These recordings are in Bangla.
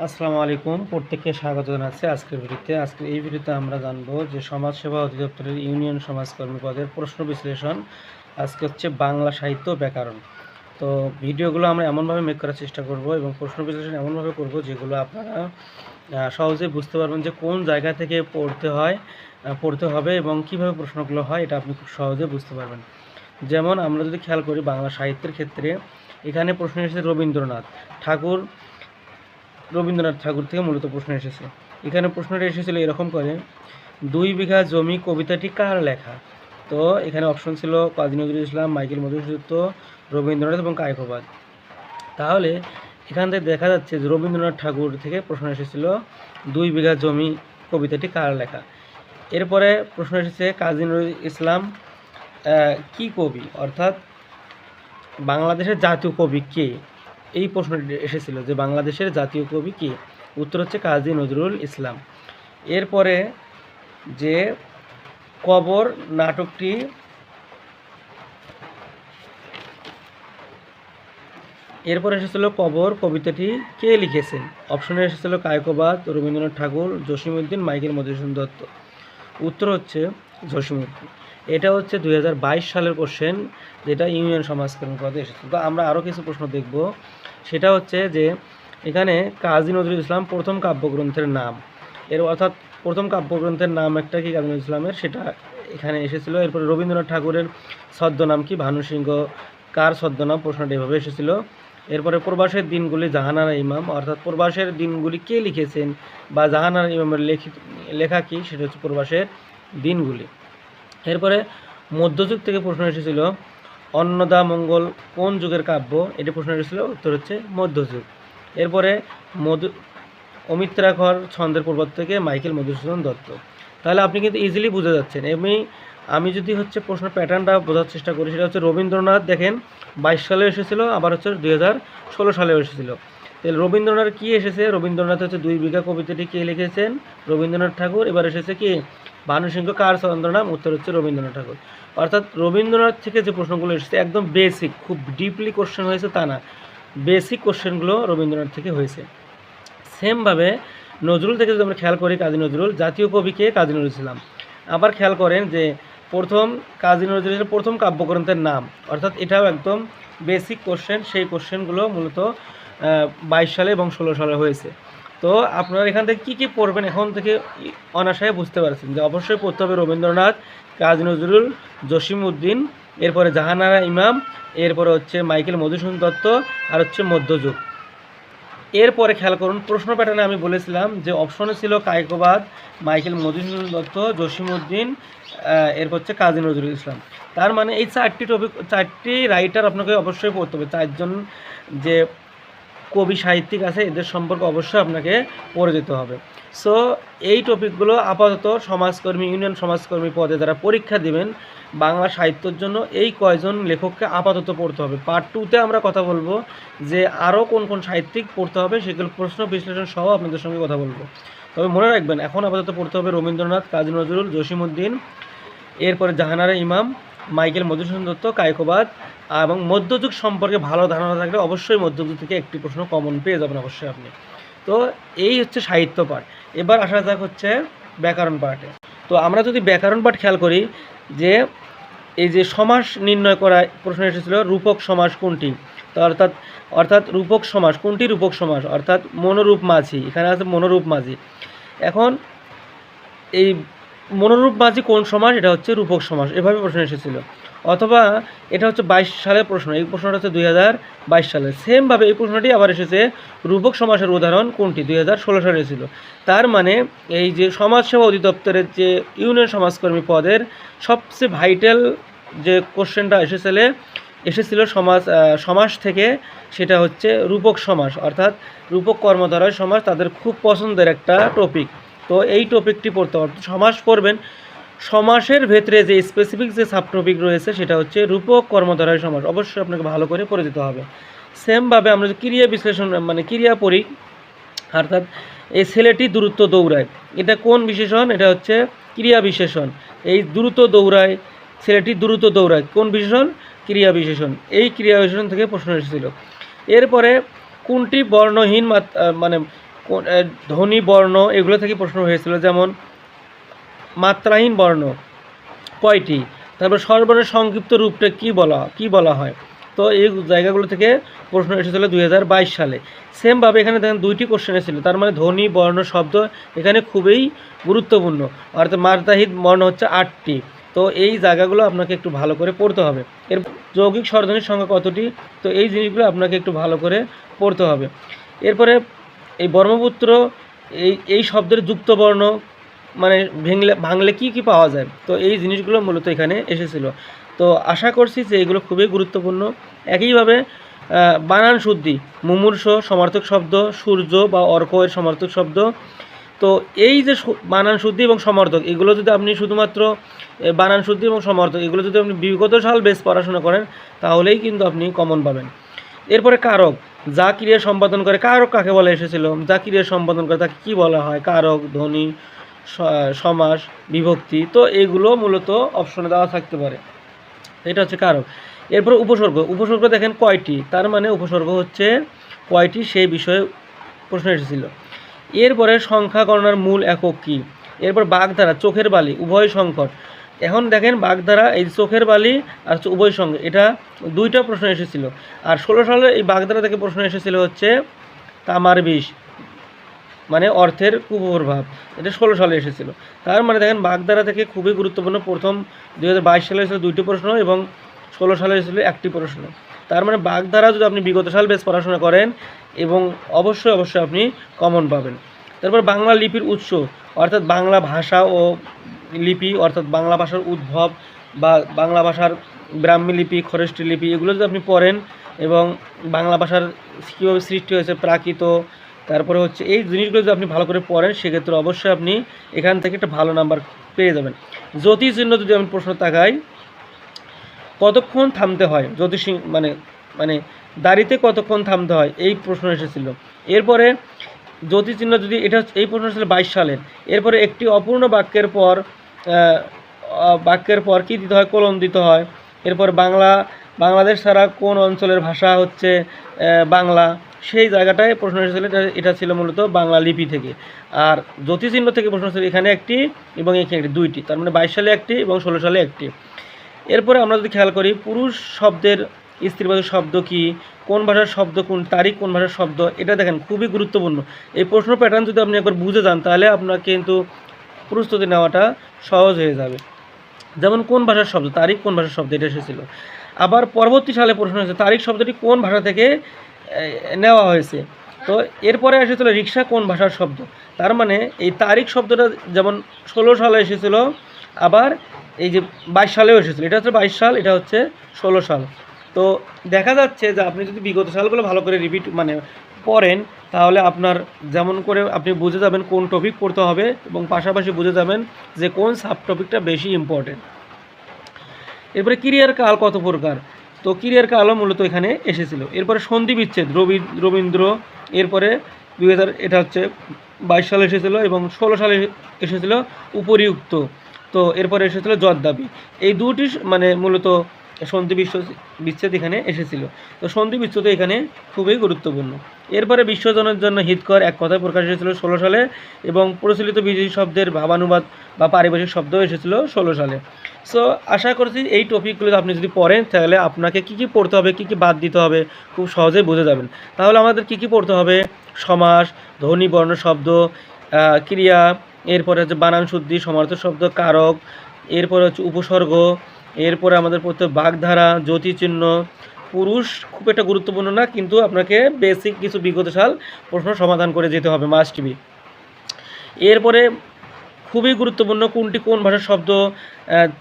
আসসালামু আলাইকুম, প্রত্যেককে স্বাগত জানাচ্ছি আজকের এই ভিডিওতে আমরা জানবো যে সমাজসেবা অধিদপ্তরের ইউনিয়ন সমাজকর্মী পদের প্রশ্ন বিশ্লেষণ। আজকে হচ্ছে বাংলা সাহিত্য ব্যাকরণ। তো ভিডিওগুলো আমরা এমনভাবে মেক করার চেষ্টা করব এবং প্রশ্ন বিশ্লেষণ এমনভাবে করব যেগুলো আপনারা সহজে বুঝতে পারবেন যে কোন জায়গা থেকে পড়তে হবে এবং কিভাবে প্রশ্নগুলো হয়, এটা আপনি খুব সহজে বুঝতে পারবেন। যেমন আমরা যদি খেয়াল করি বাংলা সাহিত্যের ক্ষেত্রে, এখানে প্রশ্ন এসেছে রবীন্দ্রনাথ ঠাকুর থেকে মূলত প্রশ্ন এসেছে। এখানে প্রশ্নটা এসেছিল এরকম করে, 2 বিঘা জমি কবিতাটি কার লেখা? তো এখানে অপশন ছিল কাজী নজরুল ইসলাম, মাইকেল মধুসূদন, রবীন্দ্রনাথ এবং কায়কোবাদ। তাহলে এখান থেকে দেখা যাচ্ছে যে রবীন্দ্রনাথ ঠাকুর থেকে প্রশ্ন এসেছিল 2 বিঘা জমি কবিতাটি কার লেখা। এরপরে প্রশ্ন এসেছে কাজী নজরুল ইসলাম কি কবি, অর্থাৎ বাংলাদেশের জাতীয় কবি কে? এই প্রশ্নটি এসেছিল যে বাংলাদেশের জাতীয় কবি কে। উত্তর হচ্ছে কাজী নজরুল ইসলাম। এরপরে যে কবর নাটকটি এরপরে এসেছিল কবর কবিতাটি কে লিখেছেন? অপশনে এসেছিল কায়কোবাদ, রবীন্দ্রনাথ ঠাকুর, জসিমউদ্দিন, মাইকেল মধুসূদন দত্ত। উত্তর হচ্ছে জসিমউদ্দিন। এটা হচ্ছে 2022 সালের কোশ্চেন, যেটা ইউনিয়ন সমাজকর্মী পদে এসেছে। তো আমরা আরও কিছু প্রশ্ন দেখব। সেটা হচ্ছে যে এখানে কাজী নজরুল ইসলাম প্রথম কাব্যগ্রন্থের নাম, অর্থাৎ প্রথম কাব্যগ্রন্থের নাম একটা কি কাজী নজরুল ইসলামের, সেটা এখানে এসেছিল। এরপরে রবীন্দ্রনাথ ঠাকুরের ছদ্মনাম কি? ভানু সিংহ। কার ছদ্মনাম? প্রশ্নটা এভাবে এসেছিল। এরপরে প্রবাসের দিনগুলি জাহানারা ইমাম, অর্থাৎ প্রবাসের দিনগুলি কে লিখেছেন বা জাহানারা ইমামের লেখা কি? সেটা হচ্ছে প্রবাসের দিনগুলি। এরপরে মধ্যযুগ থেকে প্রশ্ন এসেছিল অন্নদামঙ্গল কোন যুগের কাব্য? এটি প্রশ্ন এসেছিল। উত্তর হচ্ছে মধ্যযুগ। এরপরে অমিত্রাক্ষর ছন্দের পর্বত থেকে মাইকেল মধুসূদন দত্ত। তাহলে আপনি কিন্তু ইজিলি বুঝে যাচ্ছেন। আমি যদি হচ্ছে প্রশ্ন প্যাটার্নটা বোঝার চেষ্টা করি, সেটা হচ্ছে রবীন্দ্রনাথ দেখেন 22 সালে এসেছিল, আবার হচ্ছে 2016 সালেও এসেছিল। তাহলে রবীন্দ্রনাথ কি এসেছে? রবীন্দ্রনাথ হচ্ছে 2 বিঘা কবিতাটি কে লিখেছেন? রবীন্দ্রনাথ ঠাকুর। এবার এসেছে কি? ভানু সিংহ। কার ছদ্মনাম? উত্তর হচ্ছে রবীন্দ্রনাথ ঠাকুর। অর্থাৎ রবীন্দ্রনাথ থেকে যে প্রশ্নগুলো এসেছে একদম বেসিক, খুব ডিপলি কোশ্চেন হয়েছে তা না, বেসিক কোশ্চেনগুলো রবীন্দ্রনাথ থেকে হয়েছে। সেমভাবে নজরুল থেকে যদি আমরা খেয়াল করি, কাজী নজরুল জাতীয় কবি কে? কাজী নজরুল ইসলাম। আবার খেয়াল করেন যে কাজী নজরুলের প্রথম কাব্যগ্রন্থের নাম, অর্থাৎ এটাও একদম বেসিক কোশ্চেন। সেই কোশ্চেনগুলো মূলত 22 সালে এবং 16 সালে হয়েছে। তো আপনারা এখান থেকে কী কী পড়বেন এখন থেকে অনায়াসে বুঝতে পারছেন যে অবশ্যই পড়তে হবে রবীন্দ্রনাথ, কাজী নজরুল, জসিমউদ্দিন, এরপরে জাহানারা ইমাম, এরপরে হচ্ছে মাইকেল মধুসূদন দত্ত, আর হচ্ছে মধ্যযুগ। এরপরে খেয়াল করুন প্রশ্ন প্যাটার্নে আমি বলেছিলাম যে অপশনে ছিল কায়কোবাদ, মাইকেল মধুসূদন দত্ত, জসিমউদ্দিন, এরপর হচ্ছে কাজী নজরুল ইসলাম। তার মানে এই চারটি রাইটার আপনাকে অবশ্যই পড়তে হবে। 4 জন যে কবি সাহিত্যিক আছে এদের সম্পর্কে অবশ্যই আপনাকে পড়ে যেতে হবে। সো এই টপিকগুলো আপাতত ইউনিয়ন সমাজকর্মী পদে যারা পরীক্ষা দিবেন বাংলা সাহিত্যের জন্য, এই কয়জন লেখককে আপাতত পড়তে হবে। পার্ট 2-তে আমরা কথা বলবো যে আরও কোন কোন সাহিত্যিক পড়তে হবে, সেগুলো প্রশ্ন বিশ্লেষণ সহ আপনাদের সঙ্গে কথা বলবো। তবে মনে রাখবেন এখন আপাতত পড়তে হবে রবীন্দ্রনাথ, কাজী নজরুল, জসিমউদ্দিন, এরপরে জাহানারা ইমাম, মাইকেল মধুসূদন দত্ত, কায়কোবাদ। এবং মধ্যযুগ সম্পর্কে ভালো ধারণা থাকলে অবশ্যই মধ্যযুগ থেকে একটি প্রশ্ন কমন পেয়ে যাবেন অবশ্যই আপনি। তো এই হচ্ছে সাহিত্য পাঠ। এবার আসা যাক হচ্ছে ব্যাকরণ পাঠে। তো আমরা যদি ব্যাকরণ পাঠ খেয়াল করি, যে এই যে সমাস নির্ণয় করা প্রশ্ন এসেছিল, রূপক সমাস কোনটি? তো অর্থাৎ রূপক সমাস কোনটি? রূপক সমাস অর্থাৎ মনোরূপ মাঝি। এখানে আছে মনোরূপ মাঝি। এখন এই মনোরূপ মাঝি কোন সমাস? এটা হচ্ছে রূপক সমাস। এভাবে প্রশ্ন এসেছিল। অথবা এটা হচ্ছে 22 সালের প্রশ্ন, এই প্রশ্নটা হচ্ছে 2022 সালে। সেমভাবে এই প্রশ্নটি আবার এসেছে রূপক সমাসের উদাহরণ কোনটি? 2016 সালে এসেছিল। তার মানে এই যে সমাজসেবা অধিদপ্তরের যে ইউনিয়ন সমাজকর্মী পদের সবচেয়ে ভাইটাল যে কোশ্চেনটা এসেছিল সমাস থেকে, সেটা হচ্ছে রূপক সমাস, অর্থাৎ রূপক কর্মধারয় সমাস তাদের খুব পছন্দের একটা টপিক। তো এই টপিকটি পড়তে হবে। সমাস পড়বেন, সমাসের ভেতরে যে স্পেসিফিক যে সাব টপিক রয়েছে সেটা হচ্ছে রূপক কর্মধারয় সমাস, অবশ্যই আপনাকে ভালো করে পড়ে যেতে হবে। সেমভাবে আমরা যে ক্রিয়া বিশ্লেষণ ক্রিয়া পড়ি, অর্থাৎ এই ছেলেটি দ্রুত দৌড়ায়, এটা কোন বিশেষণ? এটা হচ্ছে ক্রিয়া বিশেষণ। এই দ্রুত দৌড়ায়, ছেলেটি দ্রুত দৌড়ায় কোন বিশেষণ? ক্রিয়া বিশেষণ। এই ক্রিয়া বিশেষণ থেকে প্রশ্ন এসেছিল। এরপরে কোনটি বর্ণহীন ধ্বনি বর্ণ এগুলো থেকে প্রশ্ন হয়েছিল, যেমন মাত্রাহীন বর্ণ কয়টি, তারপর স্বরবর্ণের সংক্ষিপ্ত রূপটা কি বলা হয়। তো এই জায়গাগুলো থেকে প্রশ্ন এসেছিলো 2022 সালে। সেমভাবে এখানে দেখেন 2টি কোশ্চেন এসেছিল, তার মানে ধ্বনি বর্ণ শব্দ এখানে খুবই গুরুত্বপূর্ণ, অর্থাৎ মাত্রাহীন বর্ণ হচ্ছে 8টি। তো এই জায়গাগুলো আপনাকে একটু ভালো করে পড়তে হবে। এর যৌগিক স্বরধ্বনির সংখ্যা কতটি, তো এই জিনিসগুলো আপনাকে একটু ভালো করে পড়তে হবে। এরপরে এই ব্রহ্মপুত্র এই শব্দের যুক্ত বর্ণ মানে ভাঙলে কি পাওয়া যায়, তো এই জিনিসগুলো মূলত এখানে এসেছিল। তো আশা করছি যে এগুলো খুবই গুরুত্বপূর্ণ। একইভাবে বানান শুদ্ধি, মুমূর্ষ সমার্থক শব্দ, সূর্য বা অর্ক এর সমার্থক শব্দ। তো এই যে বানান শুদ্ধি এবং সমার্থক, এগুলো যদি আপনি শুধুমাত্র বানান শুদ্ধি এবং সমার্থক এগুলো যদি আপনি বিগত সাল বেশ পড়াশোনা করেন, তাহলেই কিন্তু আপনি কমন পাবেন। এরপরে কারক, যা ক্রিয়া সম্পাদন করে, কারক কাকে বলে এসেছিল, যা ক্রিয়া সম্পাদন করে তাকে কী বলা হয়, কারক, ধ্বনি, সমাস, বিভক্তি। তো এগুলো মূলত অপশনে দেওয়া থাকতে পারে, এটা হচ্ছে কারক। এরপর উপসর্গ দেখেন কয়টি, তার মানে উপসর্গ হচ্ছে কয়টি সেই বিষয়ে প্রশ্ন এসেছিল। এরপরে সংখ্যা গণনার মূল একক কী। এরপর বাগধারা, চোখের বালি, উভয় সংকট। এখন দেখেন বাগধারা, এই চোখের বালি আর উভয় সঙ্গে, এটা 2টা প্রশ্ন এসেছিল। আর 16 সালে এই বাগধারা থেকে প্রশ্ন এসেছিল হচ্ছে তামার বিষ, মানে অর্থের কুপ্রভাব, এটা 16 সালে এসেছিল। তার মানে দেখেন বাগধারা থেকে খুবই গুরুত্বপূর্ণ, প্রথম 2022 সালে এসেছিল 2টি প্রশ্ন এবং 16 সালে এসেছিল 1টি প্রশ্ন। তার মানে বাগধারা যদি আপনি বিগত সাল বেশ পড়াশোনা করেন এবং অবশ্যই আপনি কমন পাবেন। তারপর বাংলা লিপির উৎস, অর্থাৎ বাংলা ভাষা ও লিপি, অর্থাৎ বাংলা ভাষার উদ্ভব বা বাংলা ভাষার ব্রাহ্মী লিপি, খরষ্টি লিপি, এগুলো যদি আপনি পড়েন এবং বাংলা ভাষার কীভাবে সৃষ্টি হয়েছে, প্রাকৃত, তারপরে হচ্ছে এই জিনিসগুলো যদি আপনি ভালো করে পড়েন, সেক্ষেত্রে অবশ্যই আপনি এখান থেকে একটা ভালো নাম্বার পেয়ে যাবেন। জ্যোতি চিহ্ন যদি আমি প্রশ্ন তাকাই, কতক্ষণ থামতে হয়, জ্যোতিষ মানে দাড়িতে কতক্ষণ থামতে হয়, এই প্রশ্ন এসেছিল। এরপরে জ্যোতি চিহ্ন যদি এটা, এই প্রশ্ন ছিল 22 সালের। এরপরে একটি অপূর্ণ বাক্যের পর কী দিতে হয়, কোলন দিতে হয়। এরপর বাংলাদেশ ছাড়া কোন অঞ্চলের ভাষা হচ্ছে বাংলা, সেই জায়গাটায় প্রশ্ন এসেছিল, এটা ছিল মূলত বাংলা লিপি থেকে। আর জ্যোতিচিহ্ন থেকে প্রশ্ন ছিল এখানে একটি এবং এখানে একটি, 2টি, তার মানে 22 সালে একটি এবং 16 সালে একটি। এরপরে আমরা যদি খেয়াল করি পুরুষ শব্দের স্ত্রীবাচক শব্দ কি, কোন ভাষার শব্দ, কোন তারিখ কোন ভাষার শব্দ, এটা দেখেন খুবই গুরুত্বপূর্ণ। এই প্রশ্ন প্যাটার্ন যদি আপনি একবার বুঝে যান, তাহলে আপনার কিন্তু প্রস্তুতি নেওয়াটা সহজ হয়ে যাবে। যেমন কোন ভাষার শব্দ, তারিখ কোন ভাষার শব্দ, এটা এসেছিল। আবার পরবর্তী সালে প্রশ্ন হয়েছে তারিখ শব্দটি কোন ভাষা থেকে নেওয়া হয়েছে। তো এরপরে এসেছিলো রিক্সা কোন ভাষার শব্দ, তার মানে এই তারিখ শব্দটা যেমন 16 সালে এসেছিল, আবার এই যে 22 সালেও এসেছিলো, এটা হচ্ছে 22 সাল, এটা হচ্ছে 16 সাল। তো দেখা যাচ্ছে যে আপনি যদি বিগত সালগুলো ভালো করে পড়েন, তাহলে আপনার যেমন করে আপনি বুঝে যাবেন কোন টপিক পড়তে হবে এবং পাশাপাশি বুঝে যাবেন যে কোন সাব টপিকটা বেশি ইম্পর্টেন্ট। এরপরে ক্রিয়ার কাল কত প্রকার, তো ক্রিয়ার কালও মূলত এখানে এসেছিল। এরপরে সন্ধি বিচ্ছেদ, রবীন্দ্র। এরপরে 2000, এটা হচ্ছে 22 সালে এসেছিল এবং 16 সালে এসেছিল উপরিউক্ত। তো এরপরে এসেছিল জর্দাবি, এই 2টি মূলত সন্ধি বিচ্ছেদ এখানে এসেছিল। তো সন্ধি বিচ্ছেদ এখানে খুবই গুরুত্বপূর্ণ। এরপরে বিশ্বজনের জন্য হিতকর এক কথায় প্রকাশ এসেছিল 16 সালে এবং প্রচলিত বিদেশি শব্দের ভাবানুবাদ বা পারিভাষিক শব্দও এসেছিল 16 সালে। সো আশা করছি এই টপিকগুলো আপনি যদি পড়েন, তাহলে আপনাকে কী পড়তে হবে, কী বাদ দিতে হবে খুব সহজেই বুঝে যাবেন। তাহলে আমাদের কী পড়তে হবে, সমাস, ধ্বনি বর্ণ শব্দ, ক্রিয়া, এরপরে হচ্ছে বানান শুদ্ধি, সমার্থক শব্দ, কারক, এরপরে হচ্ছে উপসর্গ, এরপরে আমাদের পড়তে বাগধারা, জ্যোতিচিহ্ন। পুরুষ খুব একটা গুরুত্বপূর্ণ না, কিন্তু আপনাকে বেসিক কিছু বিগত সাল প্রশ্ন সমাধান করে যেতে হবে, মাস্ট বি। এরপরে খুবই গুরুত্বপূর্ণ কোনটি কোন ভাষার শব্দ,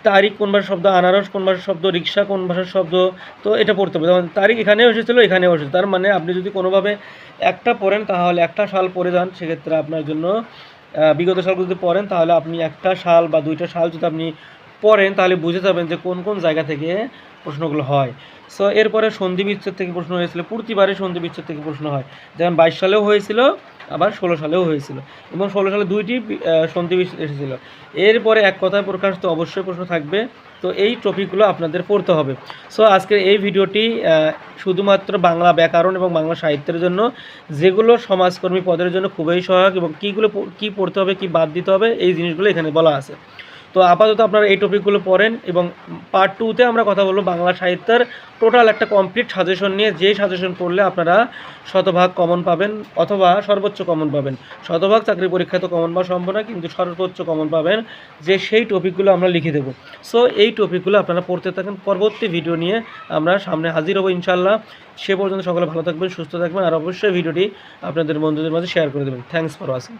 তারিখ কোন ভাষার শব্দ, আনারস কোন ভাষার শব্দ, রিক্সা কোন ভাষার শব্দ। তো এটা পড়তে হবে। যেমন তারিখ এখানেও এসেছিলো, এখানেও এসেছে, তার মানে আপনি যদি কোনোভাবে একটা পড়েন, তাহলে একটা সাল পড়ে যান, সেক্ষেত্রে আপনার জন্য বিগত সালগুলো যদি পড়েন, তাহলে আপনি একটা সাল বা 2টা সাল যদি আপনি পড়েন, তাহলে বুঝে যাবেন যে কোন কোন জায়গা থেকে প্রশ্নগুলো হয়। সো এরপরে সন্ধি বিচ্ছেদ থেকে প্রশ্ন হয়েছিল, প্রতিবারে সন্ধি বিচ্ছেদ থেকে প্রশ্ন হয়, যেমন 22 সালেও হয়েছিল, আবার 16 সালেও হয়েছিল এবং 16 সালে 2টি সন্ধি বিচ্ছেদ এসেছিল। এরপরে এক কথায় প্রকাশ, তো অবশ্যই প্রশ্ন থাকবে তো এই টপিকগুলো আপনাদের পড়তে হবে। সো আজকের এই ভিডিওটি শুধুমাত্র বাংলা ব্যাকরণ এবং বাংলা সাহিত্যের জন্য, যেগুলো সমাজকর্মী পদের জন্য খুবই সহায়ক, এবং কী পড়তে হবে, কী বাদ দিতে হবে, এই জিনিসগুলো এখানে বলা আছে। তো আপাতত আপনারা এই টপিকগুলো পড়েন, এবং পার্ট 2-তে আমরা কথা বলবো বাংলা সাহিত্যের টোটাল একটা কমপ্লিট সাজেশন নিয়ে, যেই সাজেশন পড়লে আপনারা শতভাগ কমন পাবেন অথবা সর্বোচ্চ কমন পাবেন। শতভাগ চাকরি পরীক্ষায় তো কমন পাওয়া সম্ভব না, কিন্তু সর্বোচ্চ কমন পাবেন, যে সেই টপিকগুলো আমরা লিখে দেবো। সো এই টপিকগুলো আপনারা পড়তে থাকেন। পরবর্তী ভিডিও নিয়ে আমরা সামনে হাজির হব ইনশাল্লাহ। সে পর্যন্ত সকলে ভালো থাকবেন, সুস্থ থাকবেন, আর অবশ্যই ভিডিওটি আপনাদের বন্ধুদের মাঝে শেয়ার করে দেবেন। Thanks for watching.